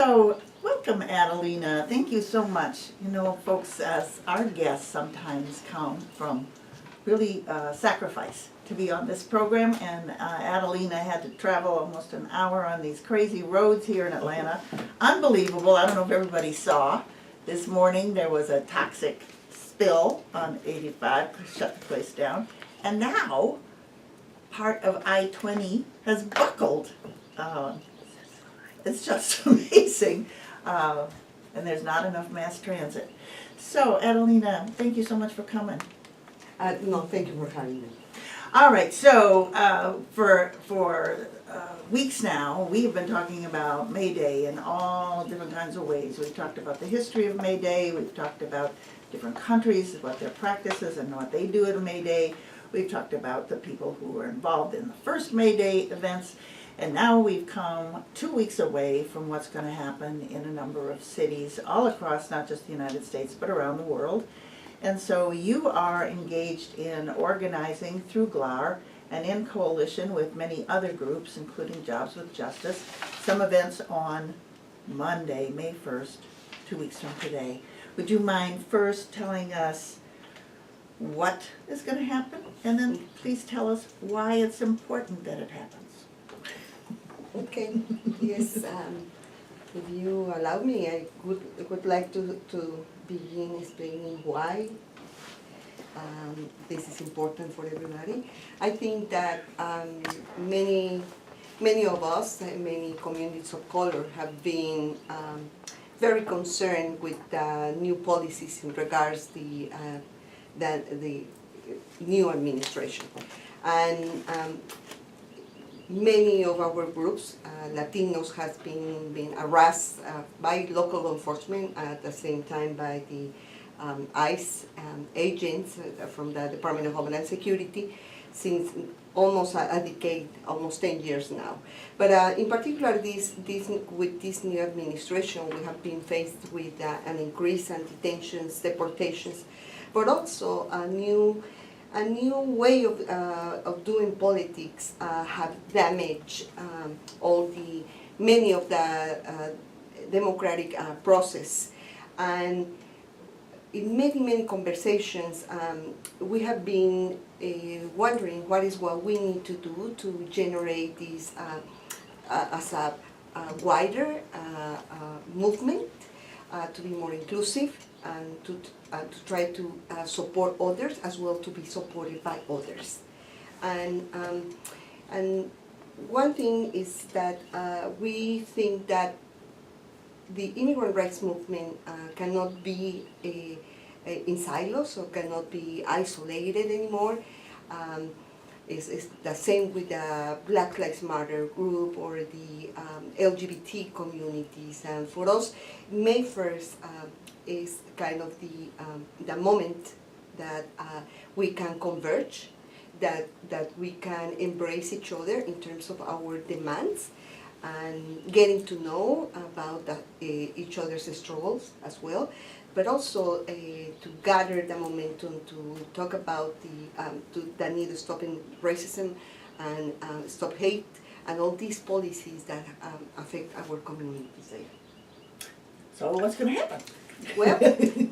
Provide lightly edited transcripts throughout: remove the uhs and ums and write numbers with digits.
So, welcome Adelina. Thank you so much. You know, folks, as our guests sometimes come from really sacrifice to be on this program, and Adelina had to travel almost an hour on these crazy roads here in Atlanta. Unbelievable. I don't know if everybody saw. This morning there was a toxic spill on 85, shut the place down, and now part of I-20 has buckled. It's just amazing. And there's not enough mass transit. So, Adelina, thank you so much for coming. No, thank you for having me. All right, so for weeks now, we have been talking about May Day in all different kinds of ways. We've talked about the history of May Day. We've talked about different countries, what their practices and what they do at May Day. We've talked about the people who were involved in the first May Day events. And now we've come 2 weeks away from what's going to happen in a number of cities all across, not just the United States, but around the world. And so you are engaged in organizing through GLAR and in coalition with many other groups, including Jobs with Justice, some events on Monday, May 1st, 2 weeks from today. Would you mind first telling us what is going to happen? And then please tell us why it's important that it happens. Okay, yes, if you allow me, I would like to begin explaining why this is important for everybody. I think that many of us, many communities of color have been very concerned with the new policies in regards the new administration. And many of our groups, Latinos, has been harassed by local law enforcement, at the same time by the ICE agents from the Department of Homeland Security since almost a decade, almost 10 years now. But in particular, with this new administration, we have been faced with an increase in detentions, deportations, but also a new way of doing politics have damaged many of the democratic process. And in many conversations, we have been wondering what we need to do to generate this as a wider movement, to be more inclusive, and to try to support others as well, to be supported by others. And one thing is that we think that the immigrant rights movement cannot be in silos, or cannot be isolated anymore. It's the same with the Black Lives Matter group or the LGBT communities. And for us, May 1st is kind of the moment that we can converge, that we can embrace each other in terms of our demands, and getting to know about each other's struggles as well, but also to gather the momentum to talk about the need to stop racism and stop hate and all these policies that affect our communities. So what's going to happen? Well,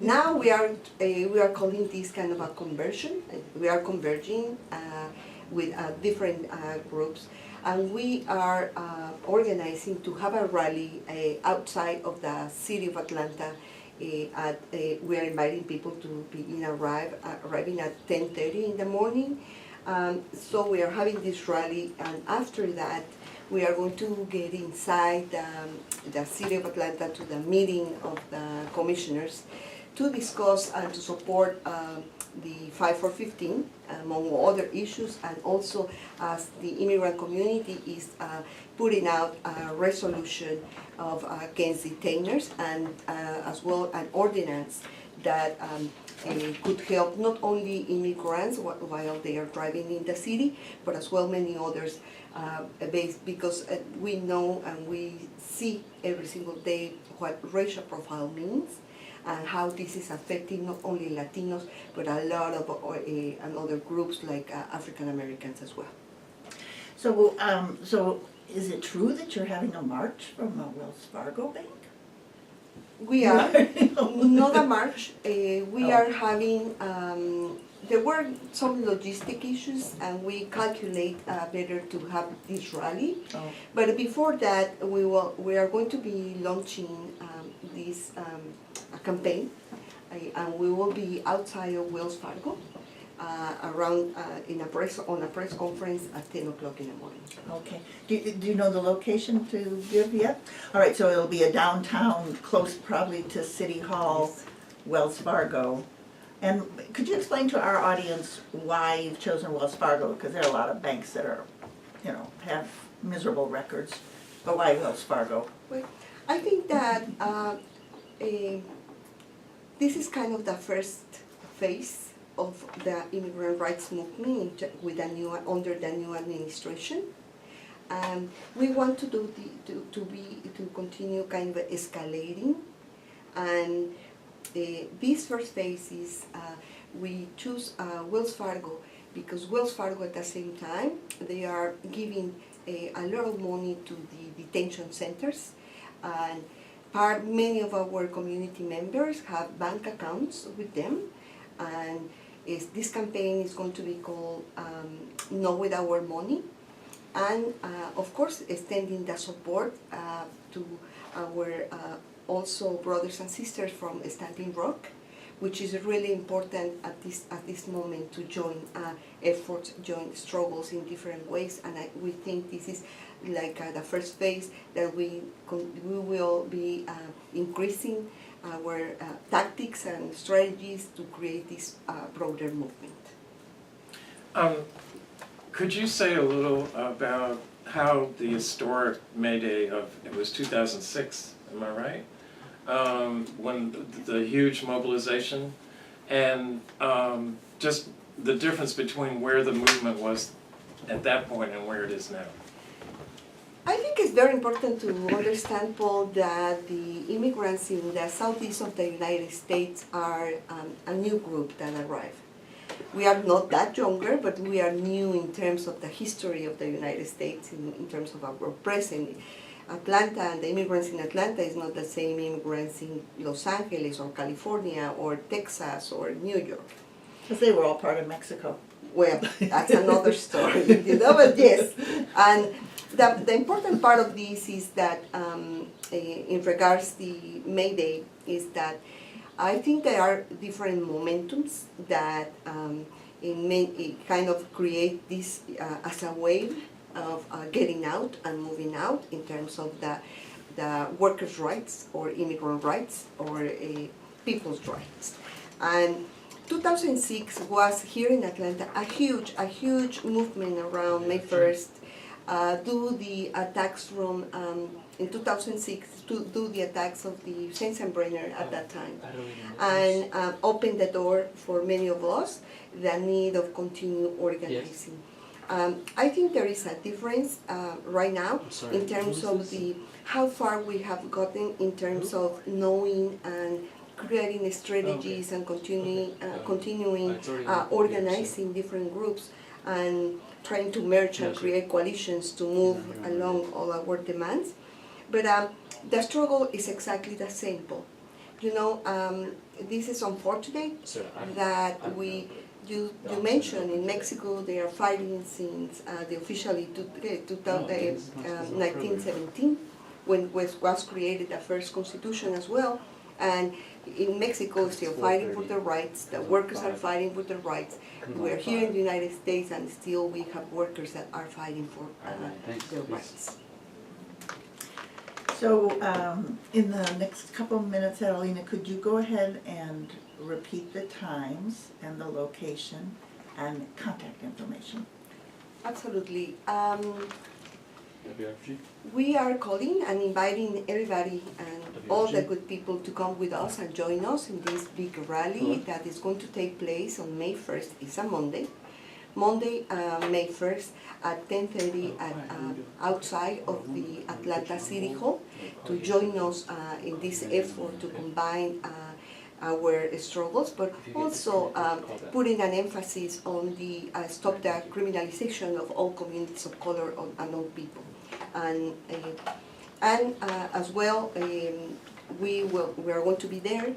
now we are calling this kind of a conversion. We are converging with different groups, and we are organizing to have a rally outside of the city of Atlanta. We are inviting people to begin arriving at 10:30 in the morning. So we are having this rally, and after that, we are going to get inside the city of Atlanta to the meeting of the commissioners to discuss and to support the 5 for 15, among other issues, and also as the immigrant community is putting out a resolution against detainers, and as well an ordinance that could help not only immigrants while they are driving in the city, but as well many others, because we know and we see every single day what racial profile means, and how this is affecting not only Latinos, but a lot of and other groups like African Americans as well. So is it true that you're having a march from a Wells Fargo bank? We are not a march. We Oh. are having. There were some logistic issues, and we calculate better to have this rally. Oh, But before that, we are going to be launching this a campaign, and we will be outside of Wells Fargo, around on a press conference at 10 o'clock in the morning. okay. Do you know the location to give yet? All right, so it'll be a downtown, close probably to City Hall, Wells Fargo. And could you explain to our audience why you've chosen Wells Fargo? Because there are a lot of banks that are, have miserable records. But why Wells Fargo? Well, I think that this is kind of the first phase of the immigrant rights movement with under the new administration. And we want to do to continue kind of escalating. And this first phase is we choose Wells Fargo because Wells Fargo at the same time they are giving a lot of money to the detention centers, and many of our community members have bank accounts with them, and this campaign is going to be called Not With Our Money, and of course extending the support to our also brothers and sisters from Standing Rock, which is really important at this moment to join efforts, join struggles in different ways, and we think this is like the first phase that we will be increasing our tactics and strategies to create this broader movement. Could you say a little about how the historic May Day it was 2006, am I right? When the huge mobilization, and just the difference between where the movement was at that point and where it is now. I think it's very important to understand, Paul, that the immigrants in the southeast of the United States are a new group that arrived. We are not that younger, but we are new in terms of the history of the United States, in terms of our presence. Atlanta and the immigrants in Atlanta is not the same immigrants in Los Angeles or California or Texas or New York. Because they were all part of Mexico. Well, that's another story, but yes. And the important part of this is that in regards to the May Day is that I think there are different momentums that it kind of create this as a wave of getting out and moving out in terms of the workers' rights or immigrant rights or people's rights. And 2006 was here in Atlanta a huge movement around May 1st, do the attacks from in 2006 to do the attacks of the Sensenbrenner at that time, and opened the door for many of us the need of continue organizing. I think there is a difference right now in terms of how far we have gotten in terms of knowing and creating strategies and continuing organizing different groups and trying to merge and create coalitions to move along all our demands. But the struggle is exactly the same, Paul. This is unfortunate that you mentioned in Mexico they are fighting since the officially 1917 when was created the first constitution as well, and in Mexico still fighting for their rights. The workers are fighting for their rights. We are here in the United States and still we have workers that are fighting for their rights. So in the next couple of minutes, Adelina, could you go ahead and repeat the times and the location and contact information? Absolutely. We are calling and inviting everybody and all the good people to come with us and join us in this big rally that is going to take place on May 1st. It's a Monday. May 1st at 10:30 outside of the Atlanta City Hall to join us in this effort to combine our struggles, but also putting an emphasis on the stop the criminalization of all communities of color and all people. and as well, we are going to be there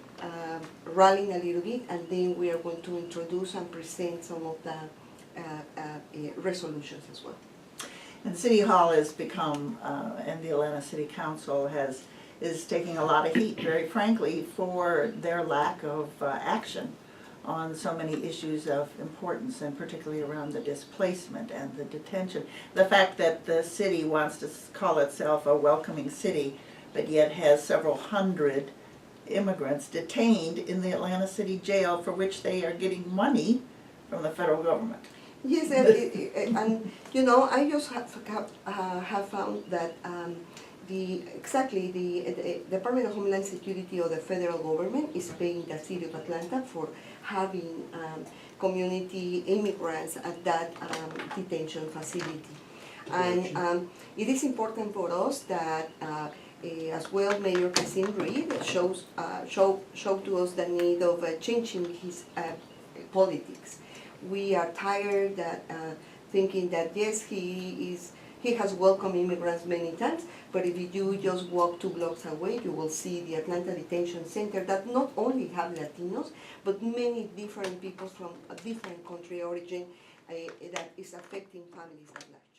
rallying a little bit, and then we are going to introduce and present some of the resolutions as well. And City Hall has become, and the Atlanta City Council is taking a lot of heat, very frankly, for their lack of action on so many issues of importance, and particularly around the displacement and the detention. The fact that the city wants to call itself a welcoming city, but yet has several hundred immigrants detained in the Atlanta City Jail for which they are getting money from the federal government. Yes, and you know, I just have found that the Department of Homeland Security or the federal government is paying the city of Atlanta for having community immigrants at that detention facility. And it is important for us that as well, Mayor Kasim Reed showed to us the need of changing his politics. We are tired that thinking that yes, he has welcomed immigrants many times, but if you just walk 2 blocks away, you will see the Atlanta Detention Center that not only have Latinos, but many different people from a different country origin that is affecting families at large.